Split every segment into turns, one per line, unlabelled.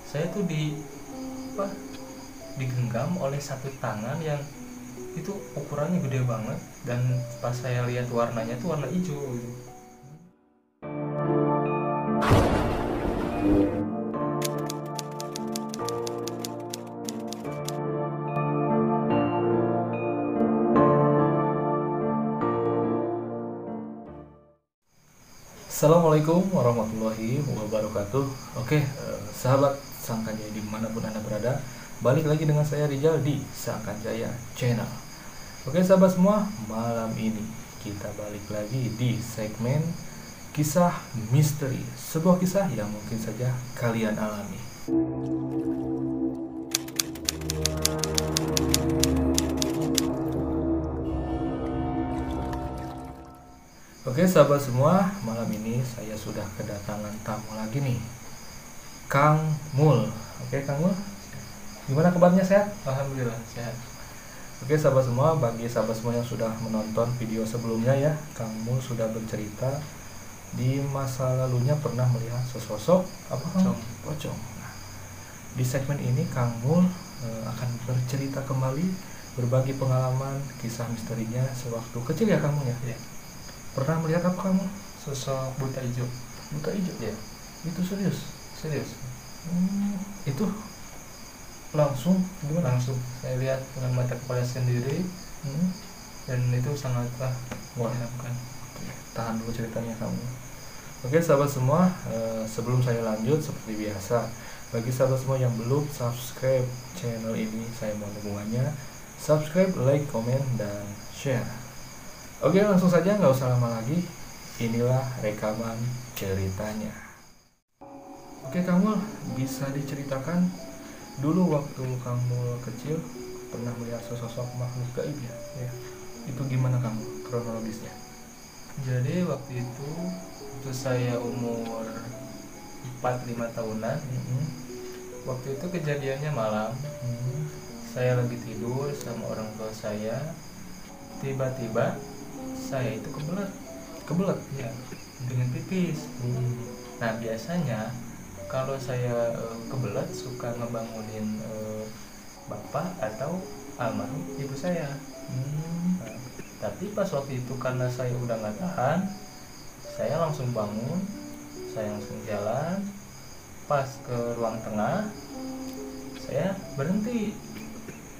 saya tuh digenggam oleh satu tangan yang itu ukurannya gede banget, dan pas saya lihat warnanya tuh warna hijau gitu. Assalamualaikum warahmatullahi wabarakatuh. Oke, sahabat Sangkanjaya dimanapun Anda berada, balik lagi dengan saya Rijal di Sangkanjaya Channel. Oke sahabat semua, malam ini kita balik lagi di segmen kisah misteri, sebuah kisah yang mungkin saja kalian alami. Oke sahabat semua, malam ini saya sudah kedatangan tamu lagi nih, Kang Mul. Oke Kang Mul, gimana kabarnya, sehat?
Alhamdulillah sehat.
Oke sahabat semua, bagi sahabat semua yang sudah menonton video sebelumnya ya, Kang Mul sudah bercerita di masa lalunya pernah melihat sesosok pocong. Nah, di segmen ini Kang Mul akan bercerita kembali, berbagi pengalaman kisah misterinya sewaktu kecil ya Kang Mul ya.
Ya.
Pernah melihat apa kamu?
Sosok buta hijau.
Buta hijau?
Ya.
Itu serius?
Serius.
Itu langsung gimana?
Langsung saya lihat dengan mata kepala sendiri, dan itu sangatlah menyeramkan.
Tahan dulu ceritanya kamu. Oke sahabat semua, sebelum saya lanjut seperti biasa, bagi sahabat semua yang belum subscribe channel ini, saya mohon dukungannya, subscribe, like, komen, dan share. Oke, langsung saja, nggak usah lama lagi. Inilah rekaman ceritanya. Oke, kamu bisa diceritakan dulu waktu kamu kecil pernah melihat sosok makhluk gaib ya?
Ya.
Itu gimana kamu kronologisnya?
Jadi waktu itu saya umur 4-5 tahunan. Waktu itu kejadiannya malam. Saya lagi tidur sama orang tua saya. Tiba-tiba saya itu kebelet ya, dengan pipis. Nah biasanya kalau saya kebelet suka ngebangunin bapak atau almarhum ibu saya. Nah, tapi pas waktu itu karena saya udah nggak tahan, saya langsung bangun, saya langsung jalan. Pas ke ruang tengah, saya berhenti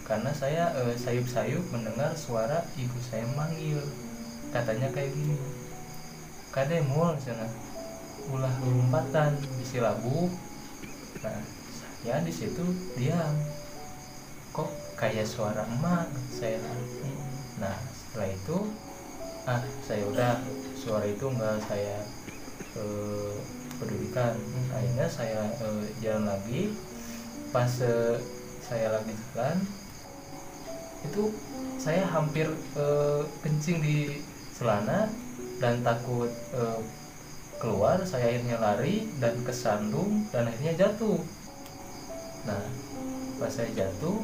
karena saya sayup-sayup mendengar suara ibu saya manggil. Katanya kayak gini, "Kade Mul sana ulah lompatan di silabuk." Nah saya di situ diam, kok kayak suara emak, saya. Nah setelah itu saya udah, suara itu nggak saya pedulikan. Akhirnya saya jalan lagi. Pas saya lagi jalan itu saya hampir kencing di celana dan takut keluar. Saya akhirnya lari dan kesandung dan akhirnya jatuh. Nah pas saya jatuh,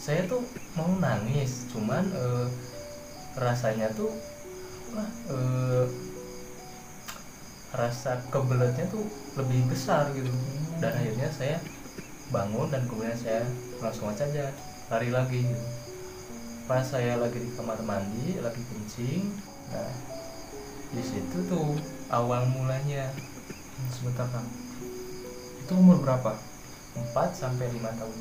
saya tuh mau nangis, cuman rasanya tuh rasa kebeletnya tuh lebih besar gitu. Dan akhirnya saya bangun dan kemudian saya langsung aja lari lagi gitu. Pas saya lagi di kamar mandi lagi kencing, nah di situ tuh awal mulanya.
Sebentar Kang, itu umur berapa?
4-5 tahun.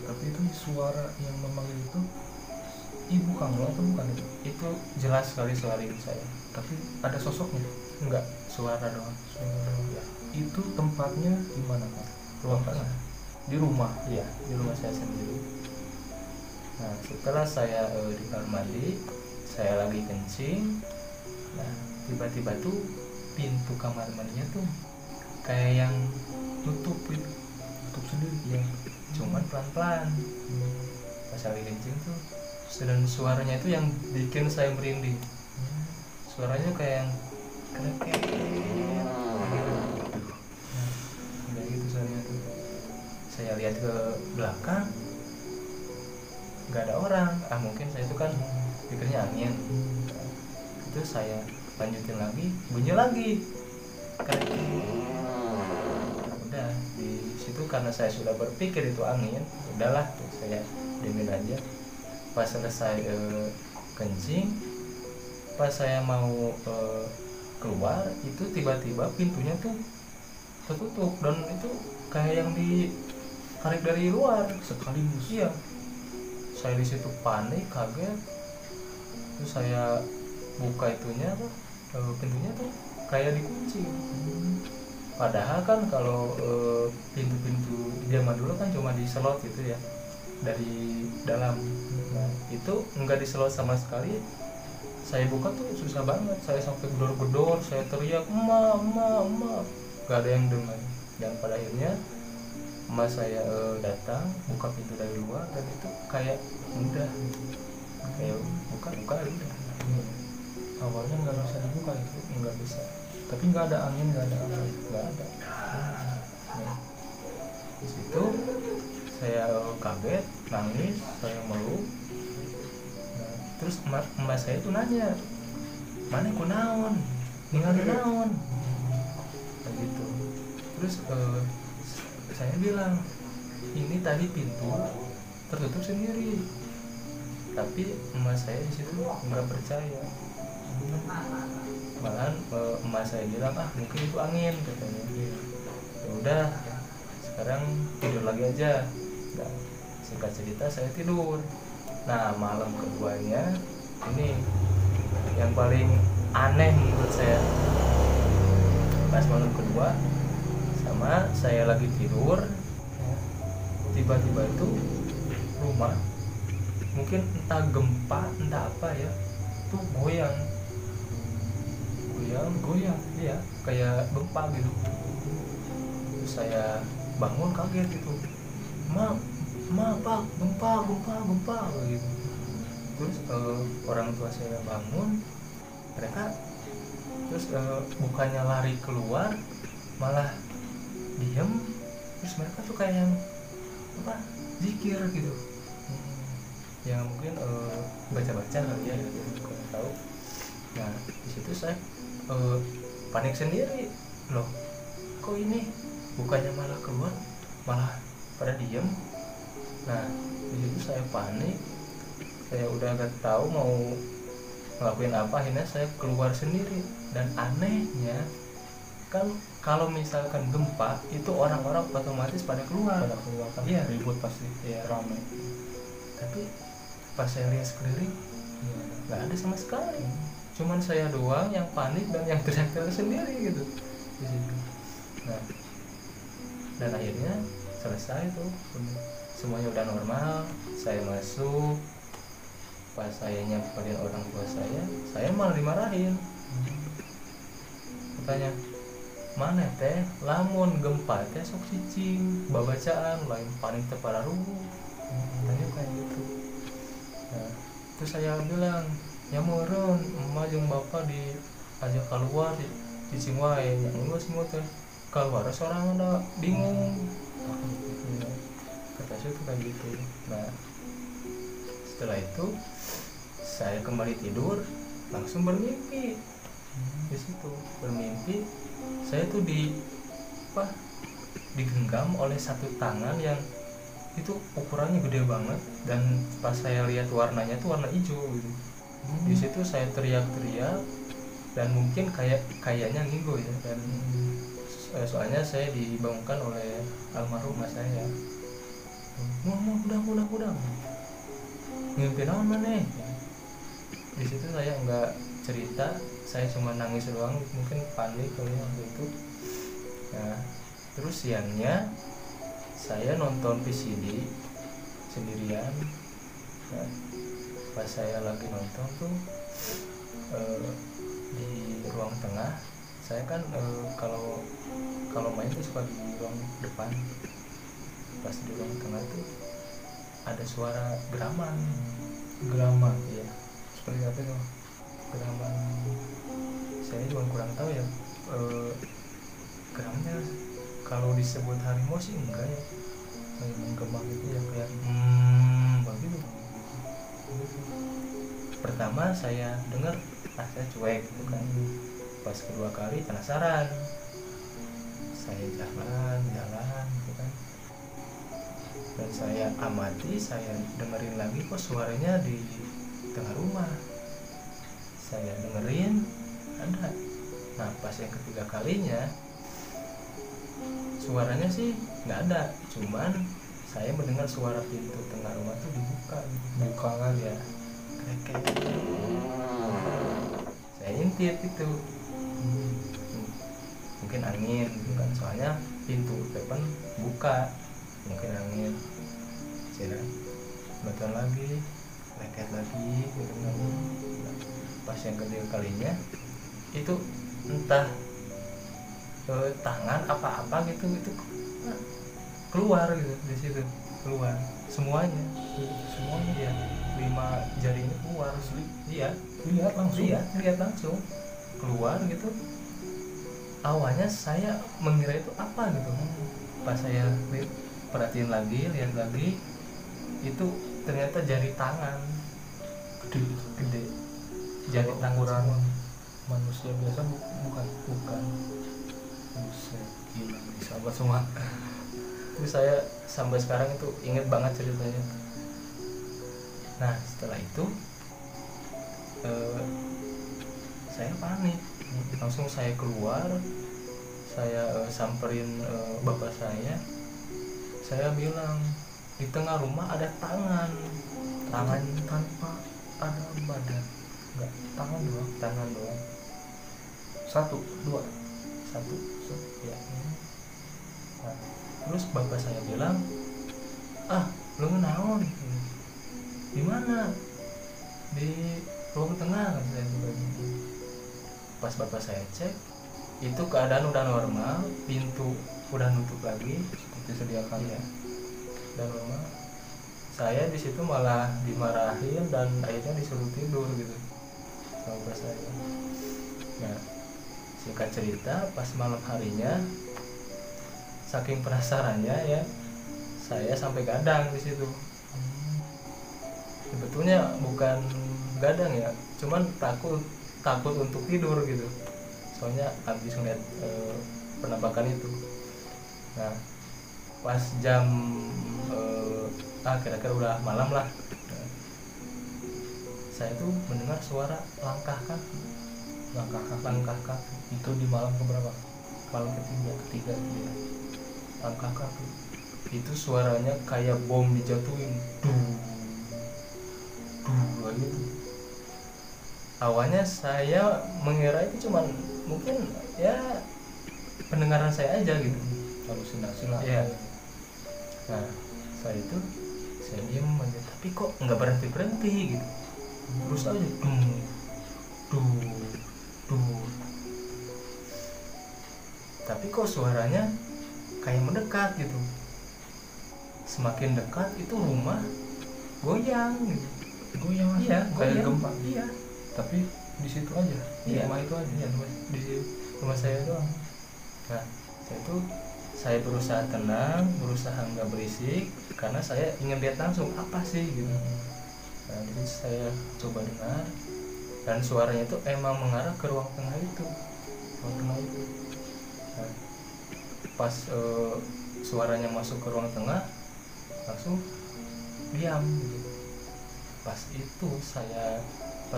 Tapi itu suara yang memanggil itu ibu kamu atau bukan itu?
Itu jelas sekali suara ibu saya.
Tapi ada sosoknya?
Enggak, suara doang.
Ya. Itu tempatnya di mana Kang?
Ruang tengah.
Di rumah?
Iya, di rumah saya sendiri. Nah setelah saya di kamar mandi, saya lagi kencing. Nah tiba-tiba tuh pintu kamar mandinya tuh kayak yang tutup gitu,
Tutup sendiri?
ya, cuman pelan-pelan. Pas lagi kencing tuh, dan suaranya itu yang bikin saya merinding. Suaranya kayak yang kreket gitu. Nah kayak gitu suaranya tuh. Saya lihat ke belakang, nggak ada orang. Mungkin saya itu kan pikirnya angin. Itu saya lanjutin lagi, bunyi lagi kreket. Udah di situ itu karena saya sudah berpikir itu angin, udahlah saya diemin aja. Pas selesai kencing, pas saya mau keluar itu tiba-tiba pintunya tuh tertutup dan itu kayak yang ditarik dari luar
sekaligus.
Iya, saya di situ panik, kaget. Terus saya buka itunya tuh, pintunya tuh kayak dikunci. Padahal kan kalau pintu-pintu zaman dulu kan cuma diselot gitu ya dari dalam. Nah, itu enggak diselot sama sekali. Saya buka tuh susah banget. Saya sampai gedor-gedor, saya teriak, "Emak, emak, emak." Gak ada yang dengar. Dan pada akhirnya emak saya datang, buka pintu dari luar dan itu kayak mudah. Kayak buka udah.
Awalnya nggak bisa dibuka itu,
Nggak bisa.
tapi nggak ada angin, nggak ada apa.
Nggak ada. Nah, di situ saya kaget, nangis, saya meluk. Nah, terus emak saya tuh nanya, "Mana ku naon? Ningali naon?" Kayak gitu. Terus saya bilang, "Ini tadi pintu tertutup sendiri." Tapi emak saya di situ nggak percaya. Malahan emak saya bilang, mungkin itu angin katanya. Ya udah, sekarang tidur lagi aja. Nah, singkat cerita saya tidur. Nah, malam keduanya ini yang paling aneh menurut saya. Pas malam kedua sama saya lagi tidur, tiba-tiba itu rumah mungkin entah gempa entah apa ya tuh goyang ya kayak gempa gitu. Terus saya bangun kaget gitu, ma pak, gempa gitu. Terus orang tua saya bangun, mereka terus bukannya lari keluar malah diem. Terus mereka tuh kayak yang apa zikir gitu. Yang mungkin baca-baca kali ya, kurang tahu. Nah, di situ saya panik sendiri, loh kok ini bukannya malah keluar malah pada diem. Nah, di situ saya panik, saya udah gak tahu mau ngelakuin apa. Akhirnya saya keluar sendiri. Dan anehnya kan kalau misalkan gempa itu orang-orang otomatis pada keluar
kan,
iya,
ribut pasti,
iya,
ramai.
tapi pas saya lihat sekeliling nggak ada sama sekali. Cuman saya doang yang panik dan yang teriak-teriak sendiri gitu di situ. Nah, dan akhirnya selesai tuh, semuanya udah normal. Saya masuk, pas saya nyamperin orang tua saya malah dimarahin. Katanya, "Mana teh lamun gempa teh sok cicing babacaan lain panik teh para rubuh." Tanya kayak gitu. Nah, terus saya bilang, "Ya meureun emak jeung bapak diajak keluar di cicing wae nya enggak semua teh keluar seorang ada bingung." Ya, kata saya tuh kayak gitu. Nah, setelah itu saya kembali tidur, langsung bermimpi. Di situ bermimpi saya tuh digenggam oleh satu tangan yang itu ukurannya gede banget, dan pas saya lihat warnanya tuh warna hijau gitu. Di situ saya teriak-teriak dan mungkin kayaknya ngigo ya, dan soalnya saya dibangunkan oleh almarhumah saya. Mudah ngimpi naon maneh. Di situ saya nggak cerita, saya cuma nangis doang, mungkin panik kali waktu itu. Nah, terus siangnya saya nonton VCD sendirian. Nah, pas saya lagi nonton tuh di ruang tengah, saya kan kalau main tuh suka di ruang depan. Pas di ruang tengah tuh ada suara geraman. Iya.
Seperti apa itu?
Geraman, saya juga kurang tahu ya. Geramnya kalau disebut harimau sih enggak ya, kayak menggema gitu ya, kayak begitu. Pertama saya dengar, saya cuek gitu kan. Pas kedua kali penasaran, saya jalan gitu kan. Dan saya amati, saya dengerin lagi kok suaranya di tengah rumah. Saya dengerin ada. Nah pas yang ketiga kalinya suaranya sih nggak ada, cuman saya mendengar suara pintu tengah rumah tuh dibuka
kan
ya, krek. Saya intip itu mungkin angin gitu kan, soalnya pintu depan buka, mungkin angin. Saya nonton lagi, leket lagi gitu kan. Pas yang ketiga kalinya itu entah tangan apa gitu itu keluar gitu di situ, keluar semuanya ya, 5 jarinya keluar. Iya, lihat langsung keluar gitu. Awalnya saya mengira itu apa gitu, pas saya perhatiin lagi, lihat lagi, itu ternyata jari tangan gede jari tangan
manusia biasa bukan. Buset, gila nih sahabat semua.
Itu saya sampai sekarang itu inget banget ceritanya. Nah setelah itu saya panik, langsung saya keluar, saya samperin bapak saya bilang di tengah rumah ada tangan
tanpa ada badan, enggak, tangan doang. Satu
ya. Nah, terus bapak saya bilang, lu naon di mana? Di ruang tengah kan saya bilang. Pas bapak saya cek, itu keadaan udah normal, pintu udah nutup lagi
seperti sedia kala
ya, udah normal. Saya di situ malah dimarahin dan akhirnya disuruh tidur gitu sama bapak saya. Nah singkat cerita, pas malam harinya saking penasarannya ya, saya sampai gadang di situ. Sebetulnya bukan gadang ya, cuman takut untuk tidur gitu, soalnya habis ngeliat penampakan itu. Nah pas jam kira-kira udah malam lah, saya tuh mendengar suara langkah kaki.
Itu di malam keberapa?
Malam ketiga ya. Langkah kaki itu suaranya kayak bom dijatuhin, gitu. Awalnya saya mengira itu cuman mungkin ya pendengaran saya aja gitu,
halusinasi lah
ya. Nah saya diem aja, tapi kok nggak berhenti gitu, terus aja tapi kok suaranya kayak mendekat gitu. Semakin dekat itu rumah goyang gitu. Iya,
kayak
goyang.
gempa.
Iya.
Tapi di situ aja, di rumah itu aja.
Iya, di rumah saya doang. Nah, saya berusaha tenang, berusaha nggak berisik, karena saya ingin lihat langsung apa sih gitu. Nah, jadi saya coba dengar, dan suaranya itu emang mengarah ke ruang tengah itu. Nah, pas suaranya masuk ke ruang tengah, langsung diam gitu. Pas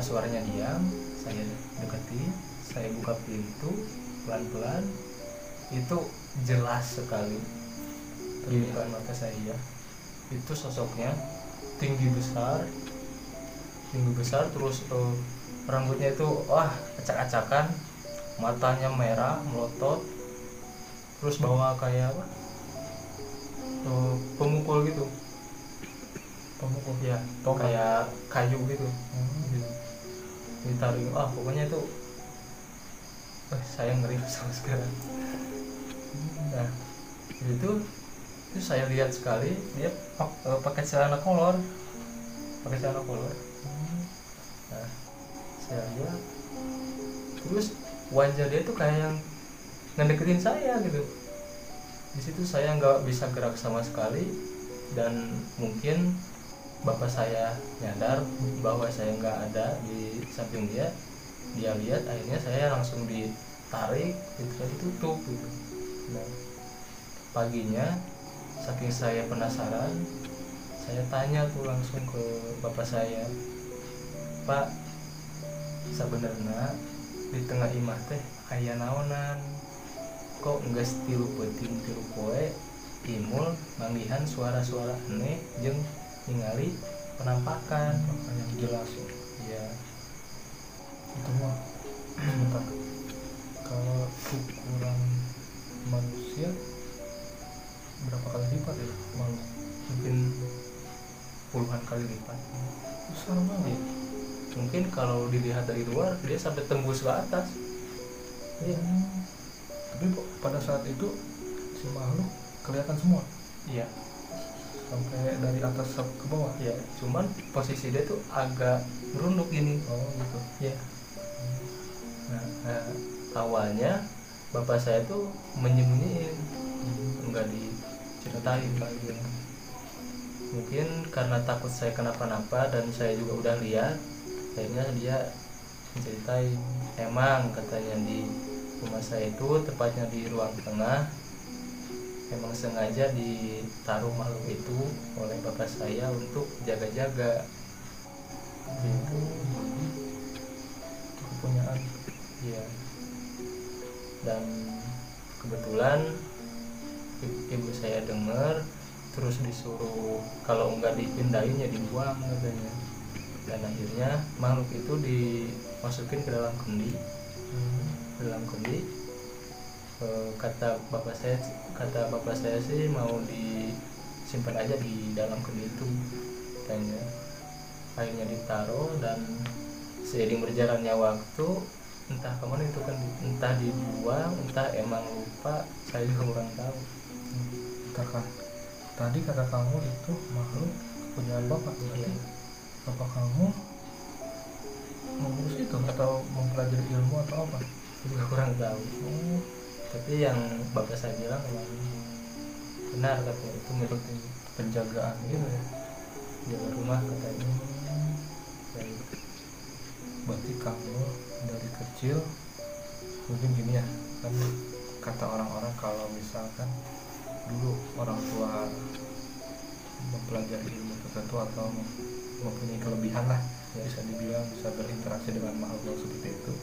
suaranya diam, saya deketin, saya buka pintu pelan-pelan, itu jelas sekali di depan mata saya. Itu sosoknya tinggi besar, terus rambutnya itu acak-acakan, matanya merah melotot, terus bawa kayak apa, pemukul gitu ya, kayak kayu gitu, ditaruh. Pokoknya itu saya ngeri sama sekarang. Nah itu saya lihat sekali dia pakai celana kolor. Nah saya lihat, terus wajah dia tuh kayak yang ngedeketin saya gitu. Di situ saya nggak bisa gerak sama sekali, dan mungkin bapak saya nyadar bahwa saya nggak ada di samping dia lihat, akhirnya saya langsung ditarik, ditutup gitu. Nah paginya saking saya penasaran, saya tanya tuh langsung ke bapak saya, Pak, sebenarnya di tengah imah teh aya naonan, kok enggak tilu penting tilu poe imul manggihan suara-suara aneh jeung ningali penampakan
yang jelas ya.
Ya,
Itu mah sebentar, kalau ukuran manusia berapa kali lipat ya makhluk?
mungkin puluhan kali lipat.
Besar banget.
Ya. Mungkin kalau dilihat dari luar dia sampai tembus ke atas.
Iya. Tapi pada saat itu si makhluk kelihatan semua
Iya.
sampai dari atas ke bawah.
Ya, cuman posisi dia tuh agak merunduk gini.
Oh gitu.
Ya. Nah, awalnya bapak saya tuh menyembunyiin, enggak diceritain lagi. Mungkin karena takut saya kenapa-napa dan saya juga udah lihat, akhirnya dia menceritain. Emang katanya di rumah saya itu tepatnya di ruang tengah, emang sengaja ditaruh makhluk itu oleh bapak saya untuk jaga-jaga.
Itu kepunyaan.
Iya. Dan kebetulan ibu saya dengar, terus disuruh kalau enggak dipindahin ya dibuang katanya. Dan akhirnya makhluk itu dimasukin ke dalam kendi. Dalam kendi, kata bapak saya sih mau disimpan aja di dalam kendi itu katanya. Akhirnya ditaruh dan seiring berjalannya waktu, entah kemana itu kan, entah dibuang, entah emang lupa, saya juga kurang tahu.
Bentar kan, tadi kata kamu itu makhluk kepunyaan bapak, berarti
Iya.
bapak kamu mengurus itu atau mempelajari ilmu atau apa?
Saya juga kurang tahu. Tapi yang bapak saya bilang memang benar, katanya itu milik
Penjagaan gitu ya.
jaga rumah katanya. Dan
Berarti kamu dari kecil mungkin gini ya, kan kata orang-orang kalau misalkan dulu orang tua mempelajari ilmu tertentu atau mempunyai kelebihan lah, ya bisa dibilang bisa berinteraksi dengan makhluk seperti itu,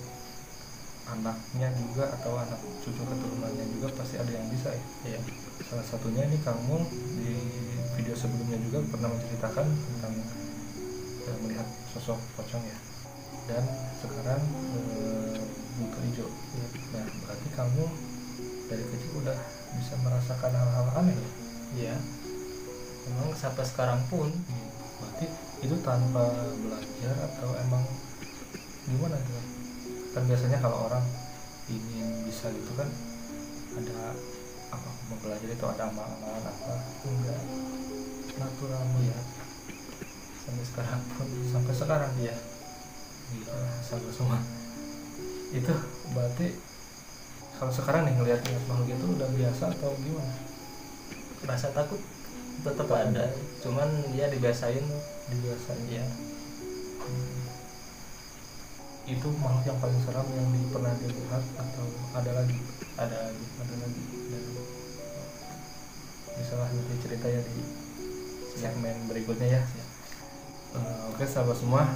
anaknya juga atau anak cucu keturunannya juga pasti ada yang bisa ya.
ya,
Salah satunya ini kamu di video sebelumnya juga pernah menceritakan tentang melihat sosok pocong ya, dan sekarang buta hijau ya. Nah berarti kamu dari kecil udah bisa merasakan hal-hal aneh ya?
ya, memang sampai sekarang pun.
Berarti itu tanpa belajar atau emang gimana tuh? Kan biasanya kalau orang ingin bisa gitu kan ada apa, mempelajari itu ada amalan apa,
Enggak,
natural melihat
sampai sekarang
ya. Gila, sabar semua. Itu berarti kalau sekarang nih ngelihat makhluk itu udah biasa atau gimana?
rasa takut tetap ada, cuman dia dibiasain.
Dibiasain
Ya,
itu makhluk yang paling seram yang pernah dilihat atau ada lagi?
ada lagi.
Dan bisa lah nanti cerita ya di segmen berikutnya ya. Oke sahabat semua,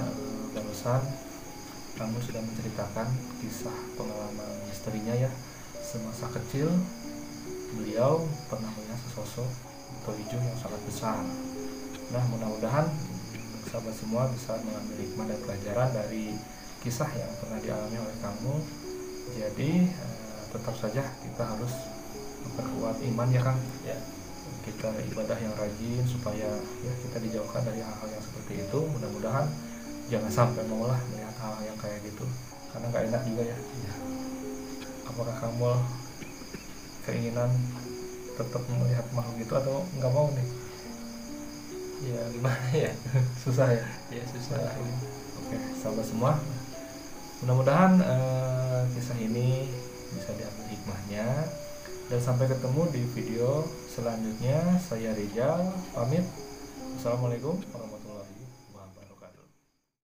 barusan kamu sudah menceritakan kisah pengalaman misterinya ya. Semasa kecil beliau pernah melihat sesosok buto hijau yang sangat besar. Nah mudah-mudahan sahabat semua bisa mengambil hikmah dan pelajaran dari kisah yang pernah dialami oleh kamu. Jadi tetap saja kita harus memperkuat iman ya Kang.
Ya,
Kita ibadah yang rajin supaya ya kita dijauhkan dari hal-hal yang seperti itu. Mudah-mudahan jangan sampai maulah melihat hal yang kayak gitu, karena nggak enak juga ya. Apakah kamu keinginan tetap melihat makhluk itu atau nggak mau nih?
ya gimana ya?
Susah ya.
Ya susah.
Oke sahabat semua, mudah-mudahan kisah ini bisa diambil hikmahnya. Dan sampai ketemu di video selanjutnya. Saya Rizal pamit. Assalamualaikum warahmatullahi wabarakatuh.